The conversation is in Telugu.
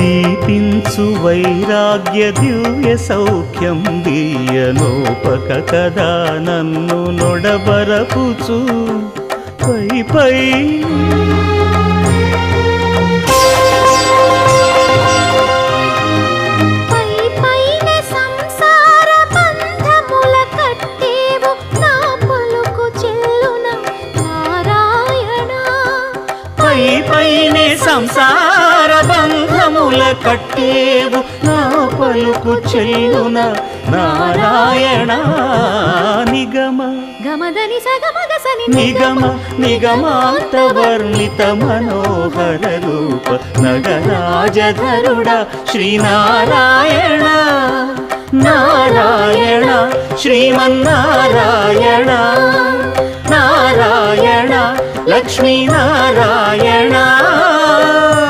దీపించు వైరాగ్య దివ్య సౌఖ్యం దీయనోపక కదా నన్ను నొడబరపుచు పై పై పైనే సంసార బంధముల కట్టేవు నా పలుకు చెల్లున నారాయణ నిగమ గమదని సగమగసని నిగమ నిగమాంత వర్ణిత మనోహర రూప నగరాజధరుడ శ్రీనారాయణ నారాయణ శ్రీమన్నారాయణ నారాయణ లక్ష్మీ నారాయణ